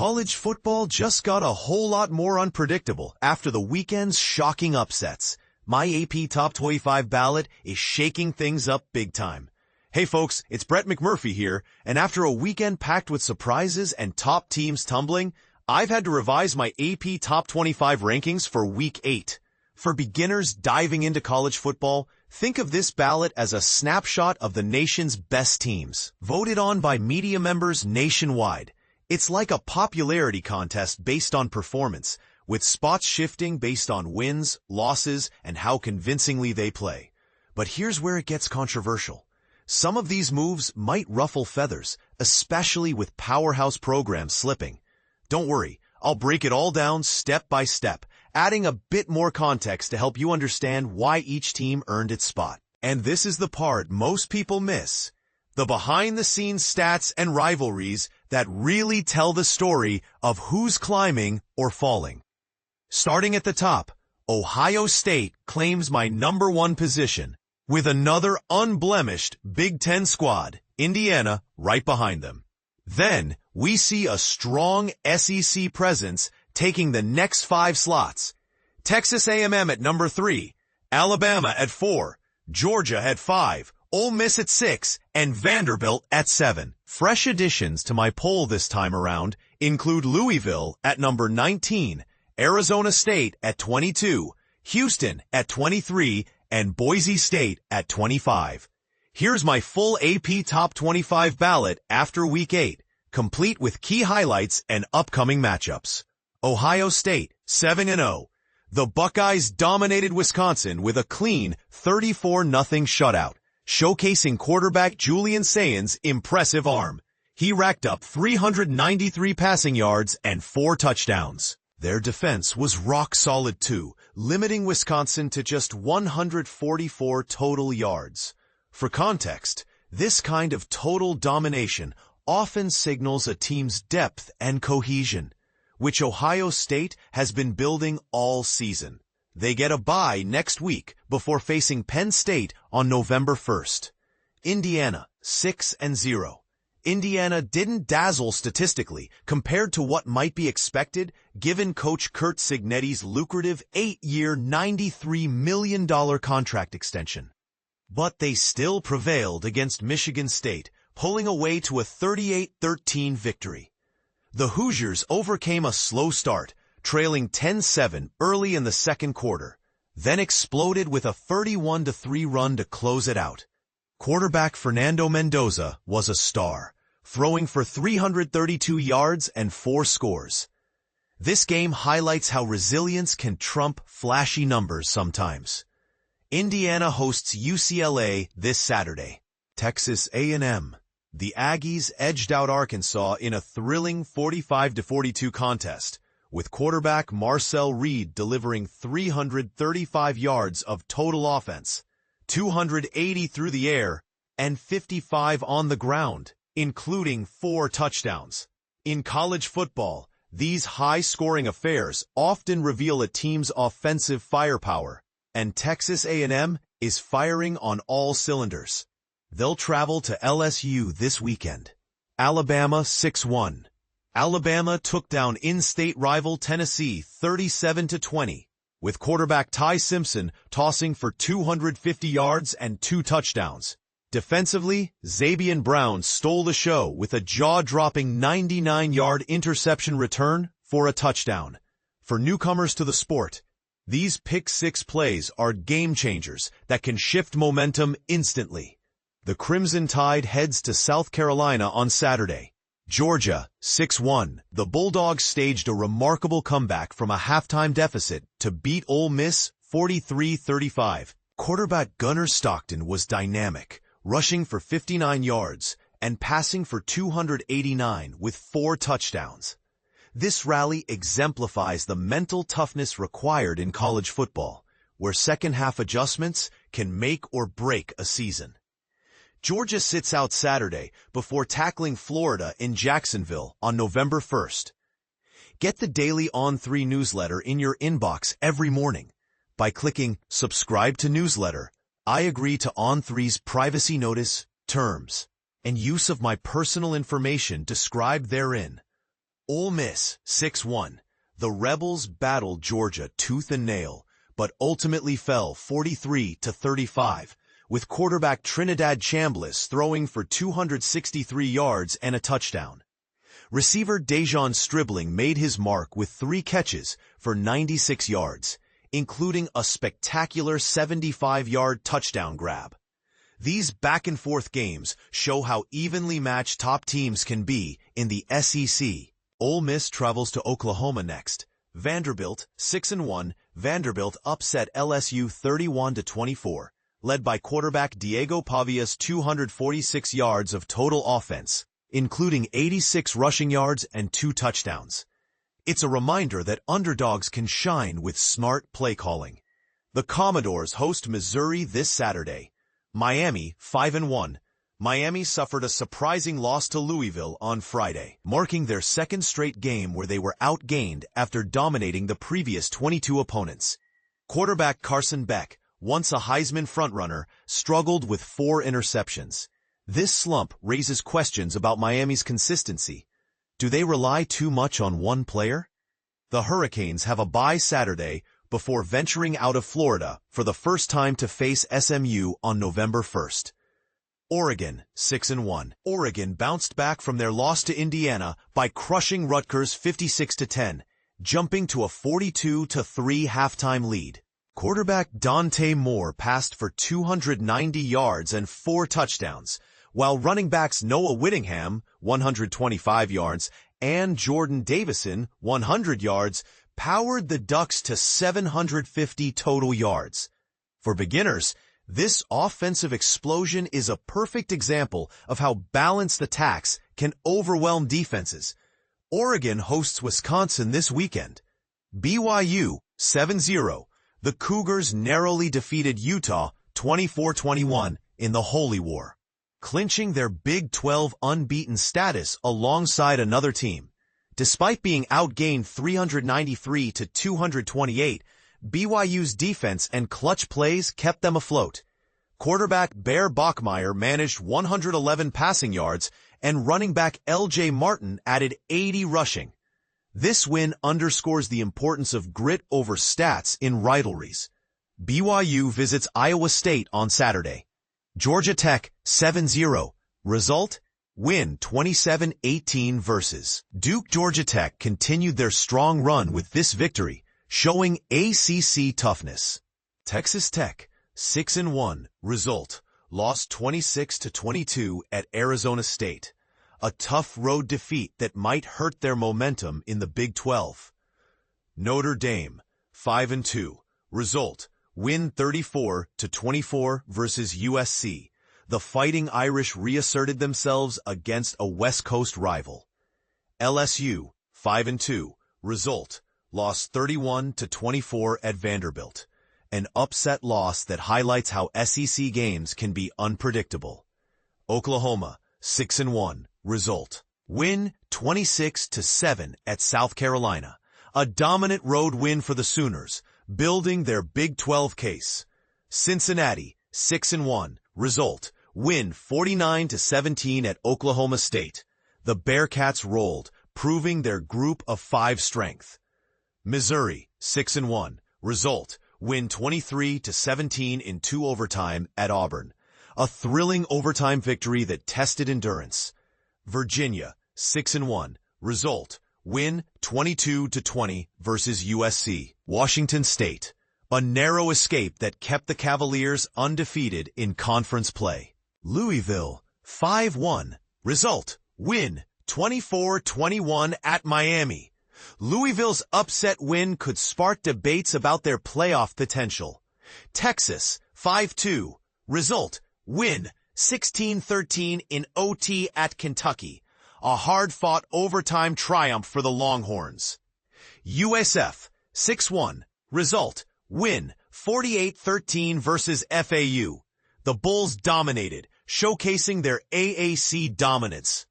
College football just got a whole lot more unpredictable after the weekend's shocking upsets. My AP Top 25 ballot is shaking things up big time. Hey folks, it's Brett McMurphy here, and after a weekend packed with surprises and top teams tumbling, I've had to revise my AP Top 25 rankings for Week 8. For beginners diving into college football, think of this ballot as a snapshot of the nation's best teams, voted on by media members nationwide. It's like a popularity contest based on performance, with spots shifting based on wins, losses, and how convincingly they play. But here's where it gets controversial. Some of these moves might ruffle feathers, especially with powerhouse programs slipping. Don't worry, I'll break it all down step by step, adding a bit more context to help you understand why each team earned its spot. And this is the part most people miss. The behind-the-scenes stats and rivalries that really tell the story of who's climbing or falling. Starting at the top, Ohio State claims my number one position, with another unblemished Big Ten squad, Indiana, right behind them. Then, we see a strong SEC presence taking the next 5 slots. Texas A&M at number 3, Alabama at 4, Georgia at 5, Ole Miss at 6, and Vanderbilt at 7. Fresh additions to my poll this time around include Louisville at number 19, Arizona State at 22, Houston at 23, and Boise State at 25. Here's my full AP Top 25 ballot after Week 8, complete with key highlights and upcoming matchups. Ohio State, 7-0. The Buckeyes dominated Wisconsin with a clean 34-0 shutout, showcasing quarterback Julian Sayin's impressive arm. He racked up 393 passing yards and 4 touchdowns. Their defense was rock solid too, limiting Wisconsin to just 144 total yards. For context, this kind of total domination often signals a team's depth and cohesion, which Ohio State has been building all season. They get a bye next week before facing Penn State on November 1st. Indiana, 6-0. Indiana didn't dazzle statistically compared to what might be expected given Coach Curt Cignetti's lucrative 8-year, $93 million contract extension. But they still prevailed against Michigan State, pulling away to a 38-13 victory. The Hoosiers overcame a slow start, trailing 10-7 early in the second quarter, then exploded with a 31-3 run to close it out. Quarterback Fernando Mendoza was a star, throwing for 332 yards and 4 scores. This game highlights how resilience can trump flashy numbers sometimes. Indiana hosts UCLA this Saturday. Texas A&M. The Aggies edged out Arkansas in a thrilling 45-42 contest, with quarterback Marcel Reed delivering 335 yards of total offense, 280 through the air, and 55 on the ground, including 4 touchdowns. In college football, these high-scoring affairs often reveal a team's offensive firepower, and Texas A&M is firing on all cylinders. They'll travel to LSU this weekend. Alabama 6-1. Alabama took down in-state rival Tennessee 37-20, with quarterback Ty Simpson tossing for 250 yards and 2 touchdowns. Defensively, Zabian Brown stole the show with a jaw-dropping 99-yard interception return for a touchdown. For newcomers to the sport, these pick-six plays are game-changers that can shift momentum instantly. The Crimson Tide heads to South Carolina on Saturday. Georgia, 6-1. The Bulldogs staged a remarkable comeback from a halftime deficit to beat Ole Miss 43-35. Quarterback Gunnar Stockton was dynamic, rushing for 59 yards and passing for 289 with 4 touchdowns. This rally exemplifies the mental toughness required in college football, where second-half adjustments can make or break a season. Georgia sits out Saturday before tackling Florida in Jacksonville on November 1st. Get the daily On3 newsletter in your inbox every morning. By clicking Subscribe to Newsletter, I agree to On3's privacy notice, terms, and use of my personal information described therein. Ole Miss, 6-1. The Rebels battled Georgia tooth and nail, but ultimately fell 43-35, with quarterback Trinidad Chambliss throwing for 263 yards and a touchdown. Receiver Dejon Stribling made his mark with 3 catches for 96 yards, including a spectacular 75-yard touchdown grab. These back-and-forth games show how evenly matched top teams can be in the SEC. Ole Miss travels to Oklahoma next. Vanderbilt, 6-1. Vanderbilt upset LSU 31-24, led by quarterback Diego Pavia's 246 yards of total offense, including 86 rushing yards and 2 touchdowns. It's a reminder that underdogs can shine with smart play calling. The Commodores host Missouri this Saturday. Miami, 5-1. Miami suffered a surprising loss to Louisville on Friday, marking their second straight game where they were outgained after dominating the previous 22 opponents. Quarterback Carson Beck, once a Heisman frontrunner, struggled with 4 interceptions. This slump raises questions about Miami's consistency. Do they rely too much on one player? The Hurricanes have a bye Saturday before venturing out of Florida for the first time to face SMU on November 1st. Oregon, 6-1. Oregon bounced back from their loss to Indiana by crushing Rutgers 56-10, jumping to a 42-3 halftime lead. Quarterback Dante Moore passed for 290 yards and 4 touchdowns, while running backs Noah Whittingham, 125 yards, and Jordan Davison, 100 yards, powered the Ducks to 750 total yards. For beginners, this offensive explosion is a perfect example of how balanced attacks can overwhelm defenses. Oregon hosts Wisconsin this weekend. BYU, 7-0. The Cougars narrowly defeated Utah 24-21 in the Holy War, clinching their Big 12 unbeaten status alongside another team. Despite being outgained 393-228, BYU's defense and clutch plays kept them afloat. Quarterback Bear Bachmeier managed 111 passing yards, and running back L.J. Martin added 80 rushing. This win underscores the importance of grit over stats in rivalries. BYU visits Iowa State on Saturday. Georgia Tech, 7-0. Result? Win 27-18 versus Duke. Georgia Tech continued their strong run with this victory, showing ACC toughness. Texas Tech, 6-1. Result: lost 26-22 at Arizona State. A tough road defeat that might hurt their momentum in the Big 12. Notre Dame, 5-2. Result: win 34-24 versus USC. The Fighting Irish reasserted themselves against a West Coast rival. LSU, 5-2. Result: lost 31-24 at Vanderbilt. An upset loss that highlights how SEC games can be unpredictable. Oklahoma, 6-1. Result: win 26-7 at South Carolina. A dominant road win for the Sooners, building their Big 12 case. Cincinnati, 6-1. Result: win 49-17 at Oklahoma State. The Bearcats rolled, proving their group of 5 strength. Missouri, 6-1. Result: win 23-17 in 2 overtime at Auburn. A thrilling overtime victory that tested endurance. Virginia, 6-1. Result: win 22-20 versus USC. Washington State, a narrow escape that kept the Cavaliers undefeated in conference play. Louisville, 5-1. Result: win 24-21 at Miami. Louisville's upset win could spark debates about their playoff potential. Texas, 5-2. Result: win 16-13 in OT at Kentucky. A hard-fought overtime triumph for the Longhorns. USF, 6-1. Result: win 48-13 versus FAU. The Bulls dominated, showcasing their AAC dominance.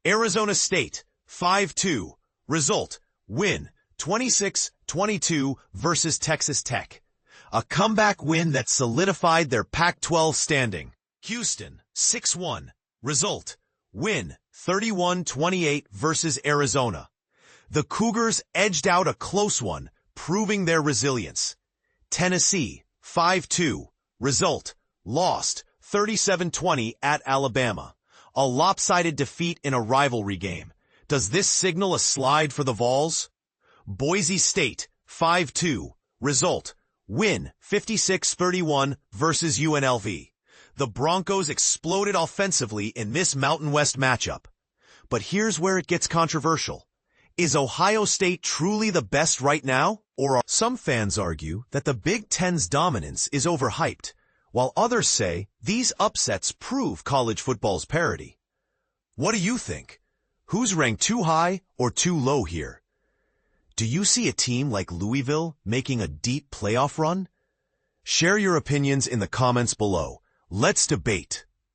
Arizona State, 5-2. Result: win 26-22 versus Texas Tech. A comeback win that solidified their Pac-12 standing. Houston, 6-1. Result: win 31-28 versus Arizona. The Cougars edged out a close one, proving their resilience. Tennessee, 5-2. Result, lost, 37-20 at Alabama. A lopsided defeat in a rivalry game. Does this signal a slide for the Vols? Boise State, 5-2. Result, win, 56-31 versus UNLV. The Broncos exploded offensively in this Mountain West matchup. But here's where it gets controversial. Is Ohio State truly the best right now? Or some fans argue that the Big Ten's dominance is overhyped, while others say these upsets prove college football's parity. What do you think? Who's ranked too high or too low here? Do you see a team like Louisville making a deep playoff run? Share your opinions in the comments below. Let's debate.